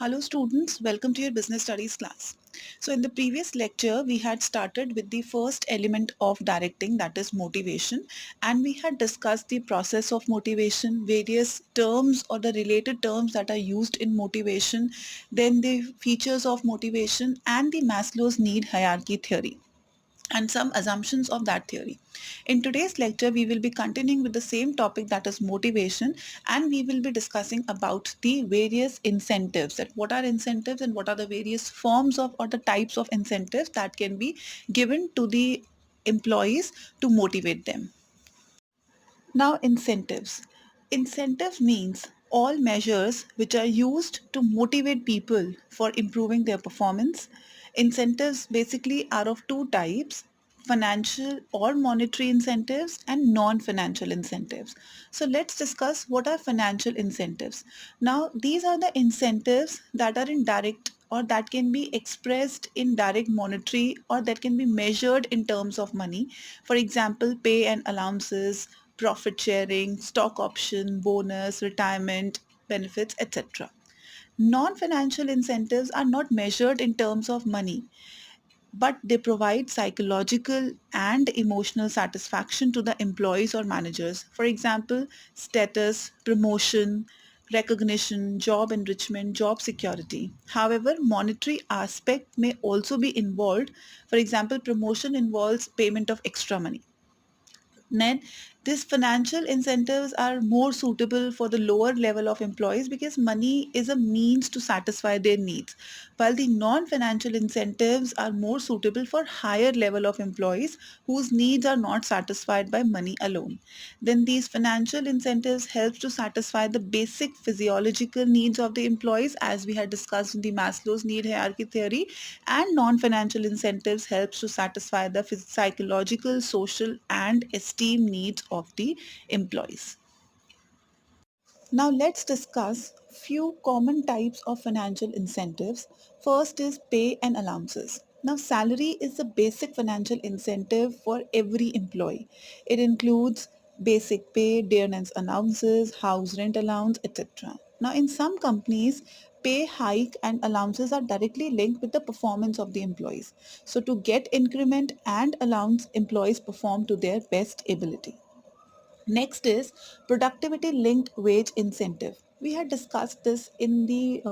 Hello students, welcome to your business studies class. So in the previous lecture, we had started with the first element of directing, that is motivation, and we had discussed the process of motivation, various terms or the related terms that are used in motivation, then the features of motivation and the Maslow's need hierarchy theory and some assumptions of that theory. In today's lecture, we will be continuing with the same topic, that is motivation, and we will be discussing about the various incentives, that what are incentives and what are the various forms of or the types of incentives that can be given to the employees to motivate them. Now, incentives. Incentive means all measures which are used to motivate people for improving their performance. Incentives basically are of two types: financial or monetary incentives and non-financial incentives. So let's discuss what are financial incentives. Now, these are the incentives that are in direct or that can be expressed in direct monetary or that can be measured in terms of money. For example, pay and allowances, profit sharing, stock option, bonus, retirement benefits, etc. Non-financial incentives are not measured in terms of money, but they provide psychological and emotional satisfaction to the employees or managers. For example, status, promotion, recognition, job enrichment, job security. However, monetary aspect may also be involved. For example, promotion involves payment of extra money. Then these financial incentives are more suitable for the lower level of employees because money is a means to satisfy their needs, while the non-financial incentives are more suitable for higher level of employees whose needs are not satisfied by money alone. Then these financial incentives help to satisfy the basic physiological needs of the employees, as we had discussed in the Maslow's need hierarchy theory, and non-financial incentives helps to satisfy the psychological, social and esteem needs of the employees. Now let's discuss few common types of financial incentives. First is pay and allowances. Now salary is the basic financial incentive for every employee. It includes basic pay, dearness allowances, house rent allowance, etc. Now in some companies, pay hike and allowances are directly linked with the performance of the employees. So to get increment and allowance, employees perform to their best ability. Next is productivity linked wage incentive. We had discussed this in the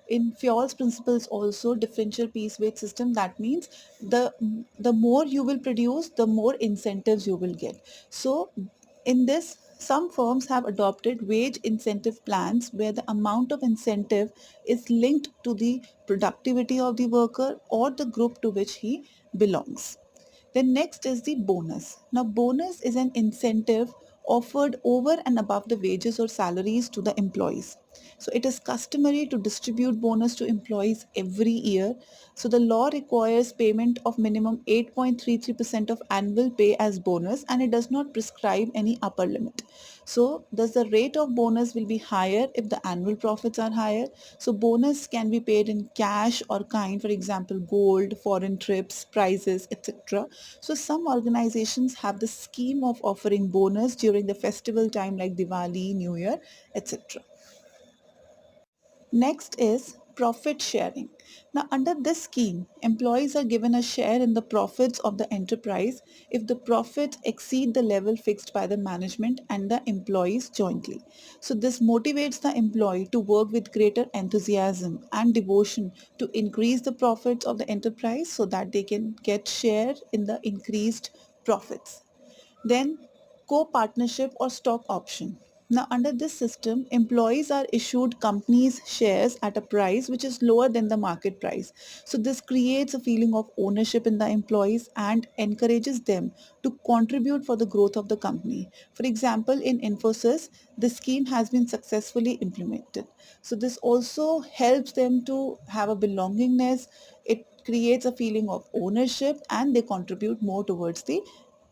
in Fioll's principles also, differential piece wage system. That means the more you will produce, the more incentives you will get. So in this, some firms have adopted wage incentive plans where the amount of incentive is linked to the productivity of the worker or the group to which he belongs. Then next is the bonus. Now bonus is an incentive offered over and above the wages or salaries to the employees. So it is customary to distribute bonus to employees every year. So the law requires payment of minimum 8.33% of annual pay as bonus, and it does not prescribe any upper limit. So thus the rate of bonus will be higher if the annual profits are higher. So bonus can be paid in cash or kind, for example, gold, foreign trips, prizes, etc. So some organizations have the scheme of offering bonus during the festival time like Diwali, New Year, etc. Next is profit sharing. Now, under this scheme, employees are given a share in the profits of the enterprise if the profits exceed the level fixed by the management and the employees jointly. So, this motivates the employee to work with greater enthusiasm and devotion to increase the profits of the enterprise so that they can get share in the increased profits. Then co-partnership or stock option. Now under this system, employees are issued companies shares at a price which is lower than the market price. So this creates a feeling of ownership in the employees and encourages them to contribute for the growth of the company. For example, in Infosys, the scheme has been successfully implemented. So this also helps them to have a belongingness. It creates a feeling of ownership and they contribute more towards the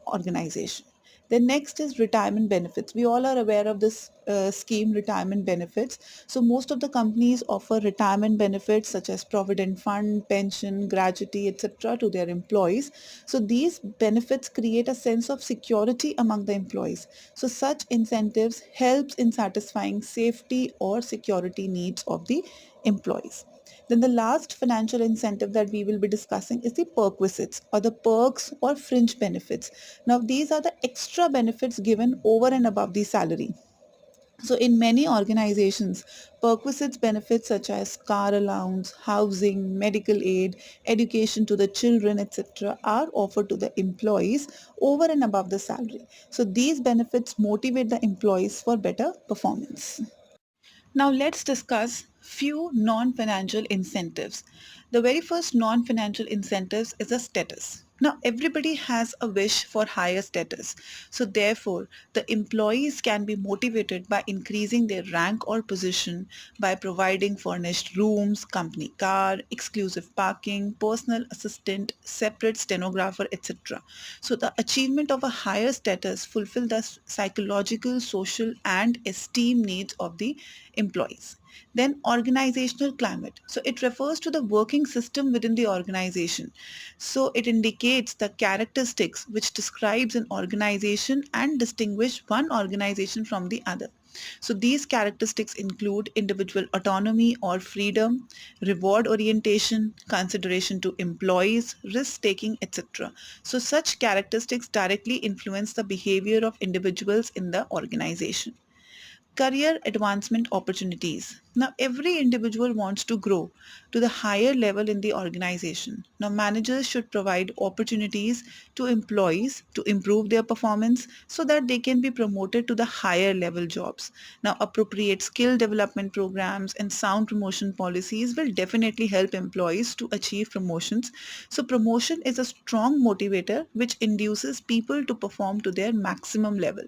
organization. Then next is retirement benefits. We all are aware of this scheme, retirement benefits. So most of the companies offer retirement benefits such as provident fund, pension, gratuity, etc. to their employees. So these benefits create a sense of security among the employees. So such incentives helps in satisfying safety or security needs of the employees. Then the last financial incentive that we will be discussing is the perquisites, or the perks or fringe benefits. Now these are the extra benefits given over and above the salary. So, in many organizations, perquisites benefits such as car allowance, housing, medical aid, education to the children, etc., are offered to the employees over and above the salary. So, these benefits motivate the employees for better performance. Now let's discuss few non-financial incentives. The very first non-financial incentives is a status. Now everybody has a wish for higher status. So therefore the employees can be motivated by increasing their rank or position by providing furnished rooms, company car, exclusive parking, personal assistant, separate stenographer, etc. So the achievement of a higher status fulfill the psychological, social and esteem needs of the employees. Then organizational climate. So it refers to the working system within the organization. So it indicates the characteristics which describes an organization and distinguish one organization from the other. So these characteristics include individual autonomy or freedom, reward orientation, consideration to employees, risk taking, etc. So such characteristics directly influence the behavior of individuals in the organization. Career advancement opportunities. Now, every individual wants to grow to the higher level in the organization. Now, managers should provide opportunities to employees to improve their performance so that they can be promoted to the higher level jobs. Now, appropriate skill development programs and sound promotion policies will definitely help employees to achieve promotions. So, promotion is a strong motivator which induces people to perform to their maximum level.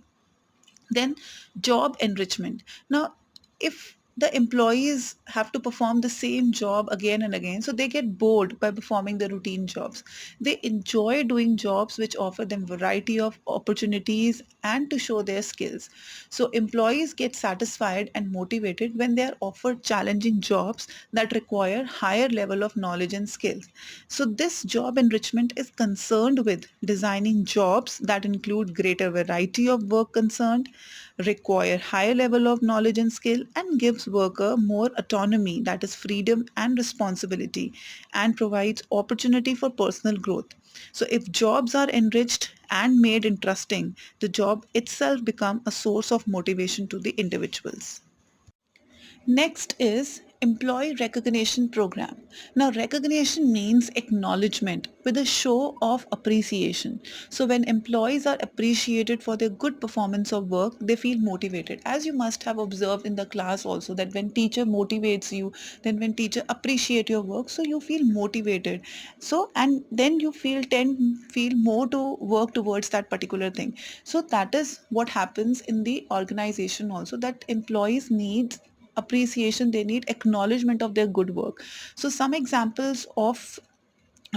Then job enrichment. Now if the employees have to perform the same job again and again, so they get bored by performing the routine jobs. They enjoy doing jobs which offer them variety of opportunities and to show their skills. So employees get satisfied and motivated when they are offered challenging jobs that require higher level of knowledge and skills. So this job enrichment is concerned with designing jobs that include greater variety of work concerned, require higher level of knowledge and skill, and gives worker more autonomy, that is freedom and responsibility, and provides opportunity for personal growth. So if jobs are enriched and made interesting, the job itself become a source of motivation to the individuals. Next is employee recognition program. Now recognition means acknowledgement with a show of appreciation. So when employees are appreciated for their good performance of work, they feel motivated. As you must have observed in the class also, that when teacher motivates you, then when teacher appreciate your work, so you feel motivated. So and then you feel more to work towards that particular thing. So that is what happens in the organization also, that employees need appreciation, they need acknowledgement of their good work. So some examples of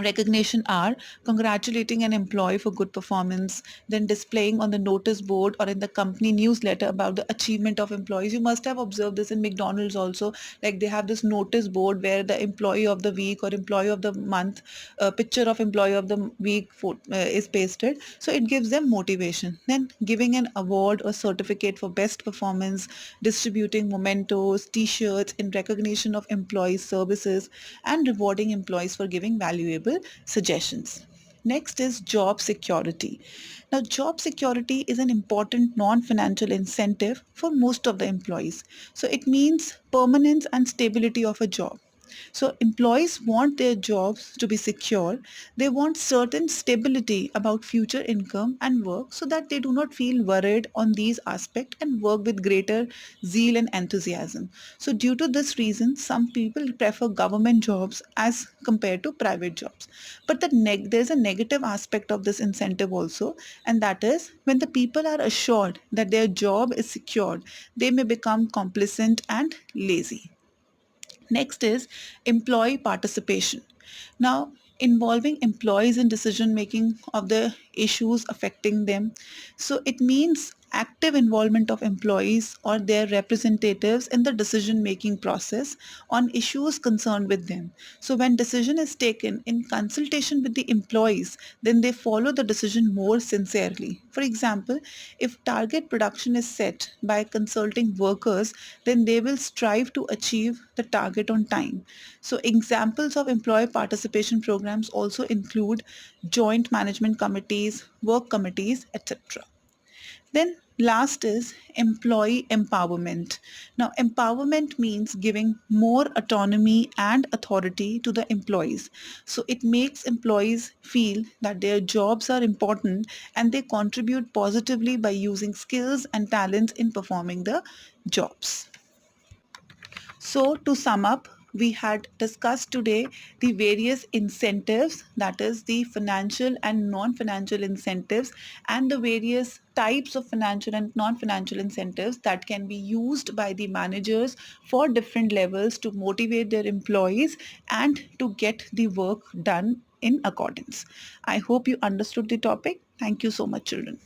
recognition are congratulating an employee for good performance, then displaying on the notice board or in the company newsletter about the achievement of employees. You must have observed this in McDonald's also, like they have this notice board where the employee of the week or employee of the month, picture of employee of the week is pasted, so it gives them motivation. Then giving an award or certificate for best performance, distributing mementos, t-shirts in recognition of employees services, and rewarding employees for giving valuable suggestions. Next is job security. Now, job security is an important non-financial incentive for most of the employees. So it means permanence and stability of a job. So employees want their jobs to be secure. They want certain stability about future income and work so that they do not feel worried on these aspects and work with greater zeal and enthusiasm. So due to this reason, some people prefer government jobs as compared to private jobs. But there's a negative aspect of this incentive also, and that is when the people are assured that their job is secured, they may become complacent and lazy. Next is employee participation. Now, involving employees in decision making of the issues affecting them. So it means active involvement of employees or their representatives in the decision making process on issues concerned with them. So when decision is taken in consultation with the employees, then they follow the decision more sincerely. For example, if target production is set by consulting workers, then they will strive to achieve the target on time. So examples of employee participation programs also include joint management committees, work committees, etc. Then last is employee empowerment. Now empowerment means giving more autonomy and authority to the employees. So it makes employees feel that their jobs are important and they contribute positively by using skills and talents in performing the jobs. So, to sum up, we had discussed today the various incentives, that is, the financial and non financial incentives, and the various types of financial and non financial incentives that can be used by the managers for different levels to motivate their employees and to get the work done in accordance. I hope you understood the topic. Thank you so much, children.